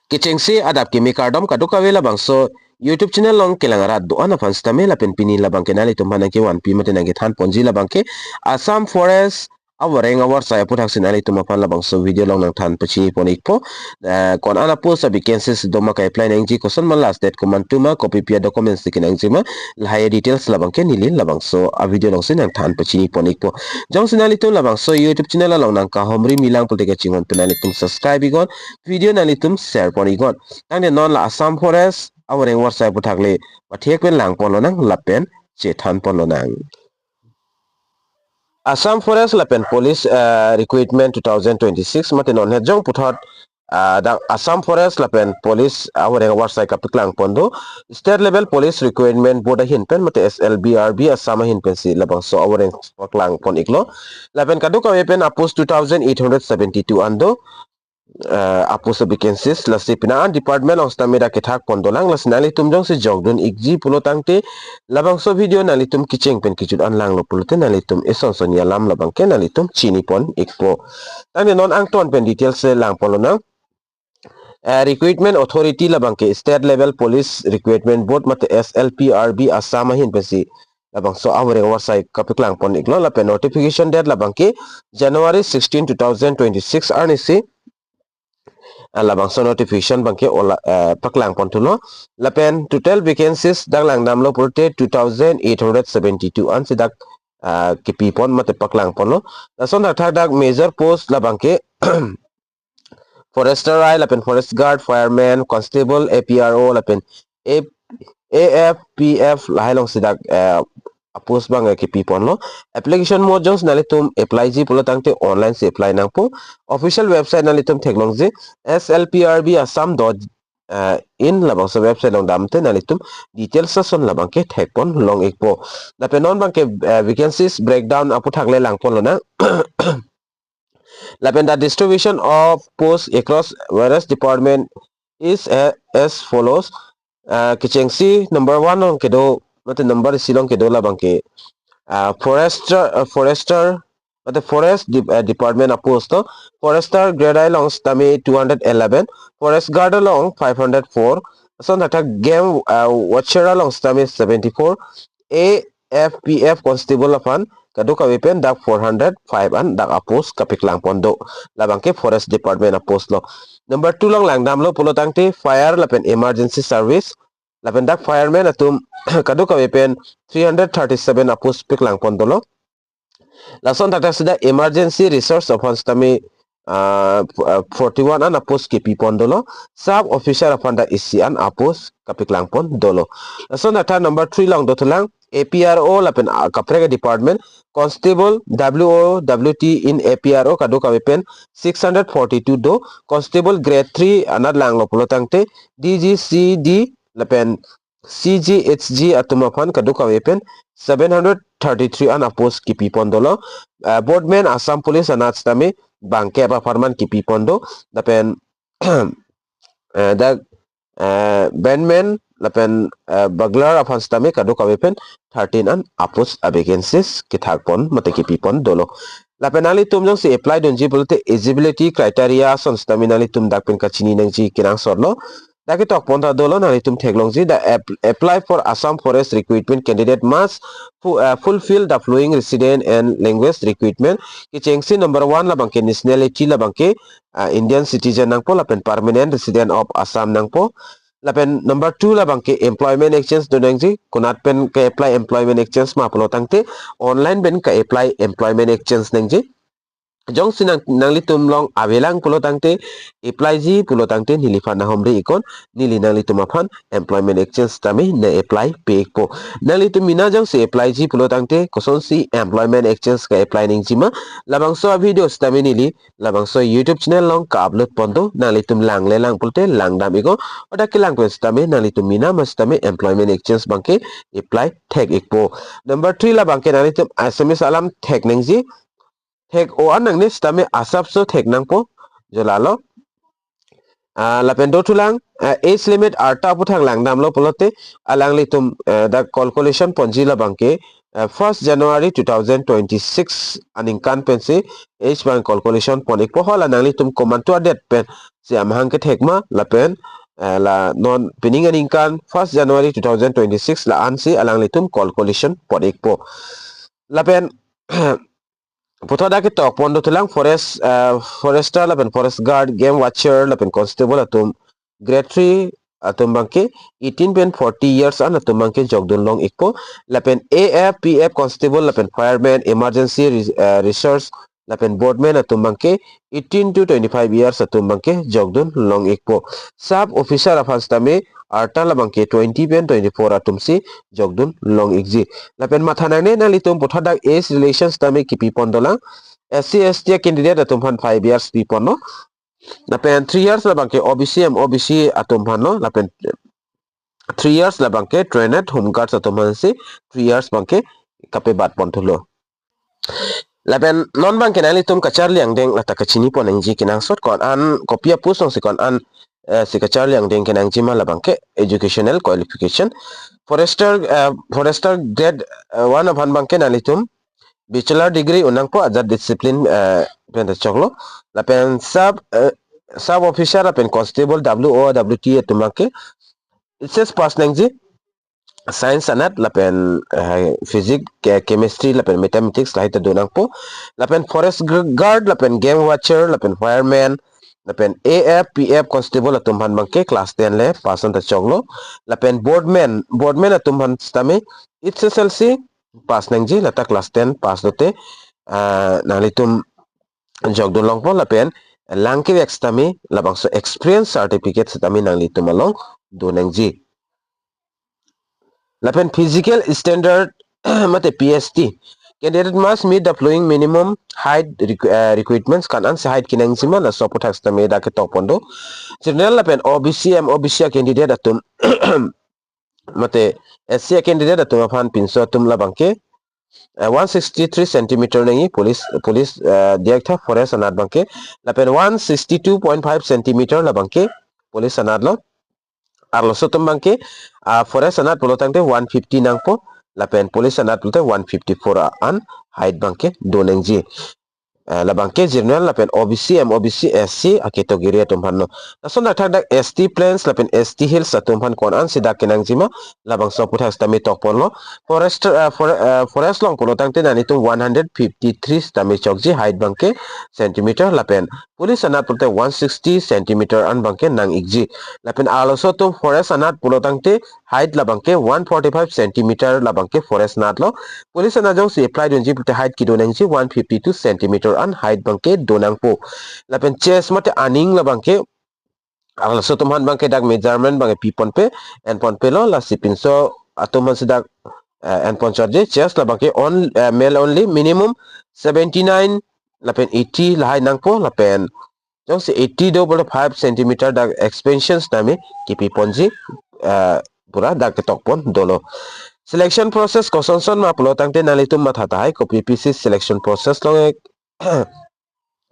Kicengsi adap kimi kardom kaduka wela bangso YouTube channel long kelangara doana fans tamela pen pini labang kenali tumhana ke 1p mate nangi than ponji labang ke Assam Forest Avarsai Avarsai puthak sinali tumaphan labang so video long nang than pachi ponik po kon ana post a vacancies doma ka apply nang ji question man last date kuman tuma copy pia documents dikinang jima lahaya details labang ke nili labang so a video long sin nang than pachi ponik po jong sinali tum labang so YouTube channel long nang ka homri milang putika chingon penali tum subscribe igon video nali tum share ponigon tangde non la Assam Forest Avarsai Avarsai puthakle pathek pen lang polo nang lapen che than polo nang Assam Forest Lapen Police Recruitment 2026 mate non he jong puthot da Assam Forest Lapen Police Avarsai Avarsai kapiklang pondo state level police recruitment board hin pen mate SLBRB Assam hin pen si labang so Avarsai paklang pon iklo Lapen kaduka wepen apus 2872 ando apus vacancies lasi pinaan department of stamina kethak pondolang lasinali tumjong si jogdun ikji pulotangte labang so video nalitum kicheng pen kichut anlang lo pulote nalitum eson sonia lam labang ke nalitum chini pon ikpo tane non ang ton pen details se lang polona recruitment authority labang ke state level police recruitment board mate SLPRB Assam hin pesi labang so Avarsai Avarsai kapiklang pon iklo la pen notification date labang ke January 16 2026 arnisi labang so notification bangke ola paklang pontulo lapen total vacancies danglang namlo purte 2872 an sidak kipi pon mate paklang ponlo lason thak major post labangke forester ai lapen forest guard fireman constable APRO lapen AFPF lahalong sidak post bang kipi ponlo application mo jongs nalitum apply ji pulo tangte online se apply nang po official website nalitum technology slprb assam.in labang sa website long damte nalitum details sa son labang ke thek pon long ekpo dape non bang ke vacancies breakdown apu thakle lang pon lo na lapen the distribution of posts across various department is as follows kichengsi number 1 on kedo mate number silong ke dola bangke forester mate forest department aposto forester grade long stami 211 forest guard along 504 son attack game watcher along stami 74 AFPF constable afan kaduka wepen dak 405 an dak apos kapiklang pondo labangke forest department apos lo number 2 long langdam lo pulo tangte fire lapen emergency service lapen dak fireman atum kaduka wepen 337 apus piklang pondolo lason tata sida emergency resource of stami 41 an apus kipi pondolo sub officer afanda isi an apus kapiklang pondolo lason tata number 3 long dotulang APRO lapen kaprega department constable WOWT in APRO kaduka wepen 642 do constable grade 3 anad lang lo pulotangte DGCD lapen CGHG atumaphan kaduka wepen 733 an apos kipi pondolo boardman Assam police anat stame bangke apa farman kipi pondo lapen da bandman lapen baglar afan stame kaduka wepen 13 an apos vacancies kithak pon mate kipi pon dolo lapen ali tum jong si apply donji bolte eligibility criteria son stamina ali tum dakpen kachini nangji kinang sorlo dake tok ponta dolo nali tum theklongji the apply for Assam Forest recruitment candidate must fulfill the following resident and language recruitment kichengsi number 1 labangke nationality labangke Indian citizen nangpo lapen permanent resident of Assam nangpo lapen number 2 labangke employment exchange donangji kunat pen ke apply employment exchange ma pelotangte online ben ka apply employment exchange nangji jong sinang nangli tumlong abelang pulotangte apply ji pulotangte nilifan na homre ikon nili nangli tumaphan employment exchange tami na apply pe po nangli tumina jong si apply ji pulotangte koson si employment exchange ka apply ning jima labang so videos tami nili labang so YouTube channel long ka upload pondo nangli tum lang le lang pulte lang dam iko oda kilang kwes tami nangli tumina mas tami employment exchange bangke apply tag ikpo number 3 la bangke nangli tum SMS alam tag ning ji thek o anang ni stame asap so thek nang po jolalo lapen do tulang age limit arta puthang lang nam lo polote alang li tum da calculation ponji la bangke 1st January 2026 aning kan pensi age bang calculation ponik po hola nangli tum komantu adet pen si amhang ke thekma la pen la non pining aning kan 1st January 2026 la ansi alang litum calculation ponik po la pen Putra ke tok pondo tulang forester lapen forest guard game watcher lapen constable atum grade 3 atum bangke 18.40 years an atum bangke jogdun long ikpo lapen AF PF constable lapen fireman emergency resource lapen boardman atum bangke 18 to 25 years atum bangke jogdun long ikpo sub officer afanstame arta labangke 20.24 atum si jogdun long ikji lapen mathanane na litum pothadak age relations tame kipi pondolang SC ST candidate atum han 5 years pi pono lapen 3 years labangke OBC OBC atum hano lapen 3 years labangke trained home guards atum han si 3 years bangke kape bat pontulo lapen non bangke nali tum kachar liang deng lata kachini pon angji kinang sot kon an kopia pusong si kon an si kachar liang deng kinang jima labangke educational qualification forester grade 1 of han bangke nali tum bachelor degree unang po azad discipline pen choklo lapen sub officer lapen constable WO WT tumake it says pass nangji science anat lapen physics chemistry lapen mathematics lahita dunang po lapen forest guard lapen game watcher lapen fireman lapen AF PF constable atumhan bangke class 10 le pasan ta choglo lapen boardman atumhan stame it's SSLC pass nangji lata class 10 pass dote nalitum jogdun long po lapen langki extami labang so experience certificate stami nalitum along do nangji lapen physical standard mate PST candidate must meet the following minimum height requirements kan an height kinang sima la support stami da ke topondo general lapen OBC candidate atum mate SC candidate atum afan pinso atum labangke 163 centimeter nengi police director forest anad bangke lapen 162.5 centimeter la bangke police anad lo arlo sotum bangke forest anad polotangte 150 nangpo lapen police anad polte 154 an height bangke donengji la bangke general lapen OBC SC category atum hanno nason naktak ST plains lapen ST hills atum han kon an sida kenang jima labang soput hastami tokpon lo forest long polotangte nanitum 153 stami chokji height bangke centimeter lapen police anat polte 160 centimeter an bangke nang igji lapen aloso tum forest anat polotangte height labangke 145 centimeter labangke forest nat lo police anat jong si apply donji polte height kidonangji 152 centimeter an height bangke donang po lapen chest mate aning labangke so tumhan bangke dak measurement bangke pipon pe en pon pe lo la sipinso atuman sedak en pon charge chest labangke on male only minimum 79 lapen 80 lahai nangpo lapen jong se 80 do bole 5 cm dak expansions nami kipi ponji pura dak ketok pon dolo selection process kosonson ma pelotangte nalitum mathatai ko PPC selection process long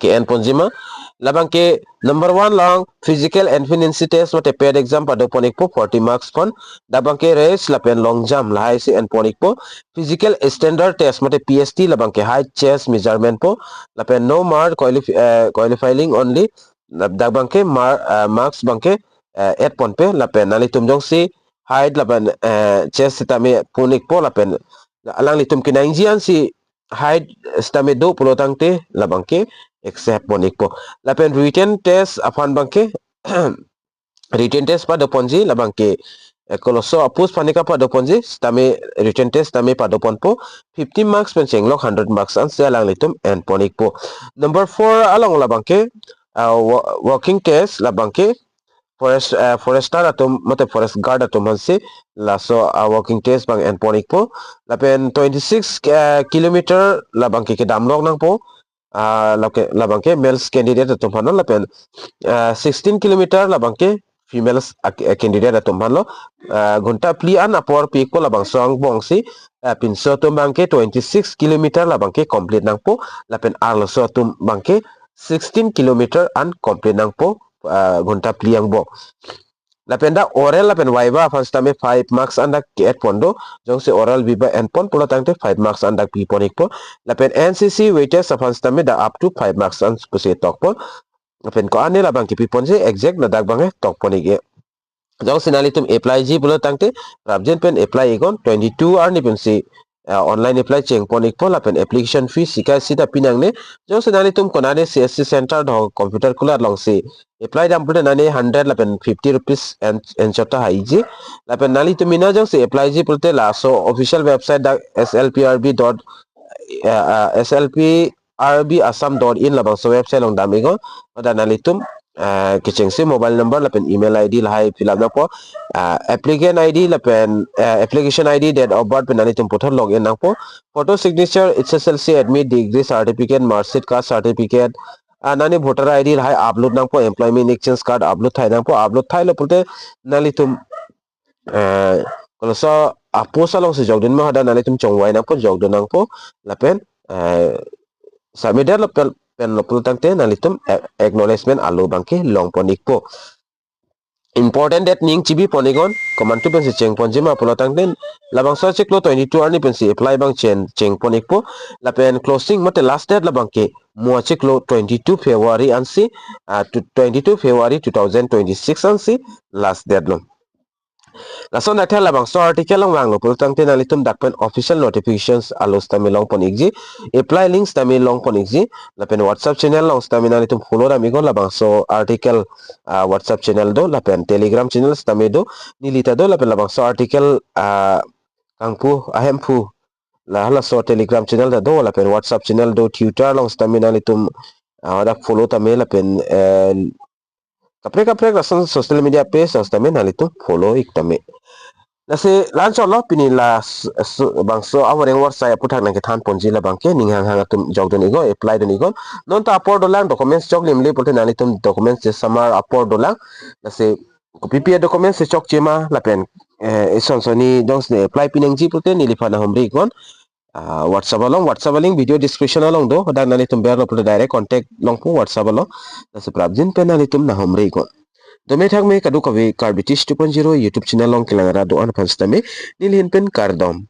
KN Ponjima labang ke number 1 long physical and finance test mate paid exam pada ponik po 40 marks pon dabang ke race lapen long jump lahai si and ponik po physical standard test mate PST labang ke height chest measurement po lapen no mark qualifying only dabang ke marks bangke 8 pon pe lapen nalitum jong si height lapen chest tami ponik po lapen alang litum kinangjian si height stame do pelotang te labang ke except ponik po lapen written test afan bangke written test pada ponji labang ke koloso apus panika pada ponji stame written test stame pada pon po 50 marks pencenglok 100 marks an selang litum and ponik po number 4 along labang ke working test labang ke forester atum mate forest guard atum hanse laso working test bang and ponik po lapen 26 kilometer labang ke damlok nang po labang ke males candidate atum hanon lapen 16 kilometer labang ke females candidate atum hanlo gunta plian apor pik po labang song bongsi pinso tum bang ke 26 kilometer labang ke complete nang po lapen arloso tum bang ke 16 kilometer uncomplete nang po gunta pliang bo lapen da oral lapen viva first time 5 marks andak ket pondo jong se oral viva and pon pulo tangte 5 marks andak pi ponik po lapen NCC weighted first time da up to 5 marks an puse tok po lapen ko ane labang ki pi pon se exact na dak bange tok ponik e jong sinali tum apply ji pulo tangte rabjen pen apply igon 22 ar ni pen si online apply cheng ponik po lapen application fee sikai sita pinang ne jong sinali tum konane CSC center do computer kula long si apply dam pulo nane 100 lapen 50 rupees and chota haiji lapen nali tum ina jong si apply ji pulo la so official website da slprb.assam.in labang so website long dam igon oda nali tum kicheng si mobile number lapen email ID lahai fill up na po applicant ID lapen application ID date of birth penani tum puthor login na po photo signature SSLC admit degree certificate marksheet card certificate nani voter ID lahai upload na po employment exchange card upload thai na po upload thai lo pulte nali tum kalau so aposa long se jogdin ma hada nali tum chongwai na po jogdon na po lapen submit lo pen lo pulo tangte nalitum acknowledgement alu bangke long ponik po important that ning chibi ponigon command to pensi cheng ponjima pulo tangte labang so cheklo 22 arni pensi apply bang cheng ponik po lapen closing mate last date labangke mo cheklo 22 February ansi 22 February 2026 ansi last date lo lason na thela bang so article long wang lo pul tangte nalitum dakpen official notifications alus tamilong ponigji apply links tamilong ponigji lapen whatsapp channel long stamina nalitum follow amigo labang so article whatsapp channel do lapen telegram channel stamido nilita do lapen labang so article kangpu ahempu la hala so telegram channel da do lapen whatsapp channel do twitter long stamina nalitum ada follow tamil lapen kapre rason social media page stamen nalitum follow iktame nasi lancho lo pini la bangso awaren Avarsai puthak nang than ponji la bangke ninghang hang tum jogdon igo apply don igo non ta upload dolang documents chok limli pulte nani tum documents je samar upload dolang nasi PPA documents se chok chema lapen ison soni dong ne apply pinang ji pulte nilifa na homri gon WhatsApp link video description along do hodak nani tum ber lo pulte direct contact long pu WhatsApp lo nasi prabjin pe nani tum na homri gon Dome thak me kadu kawe karbitish 2.0 YouTube channel long kilangara doan fans tame nilhin pen kardom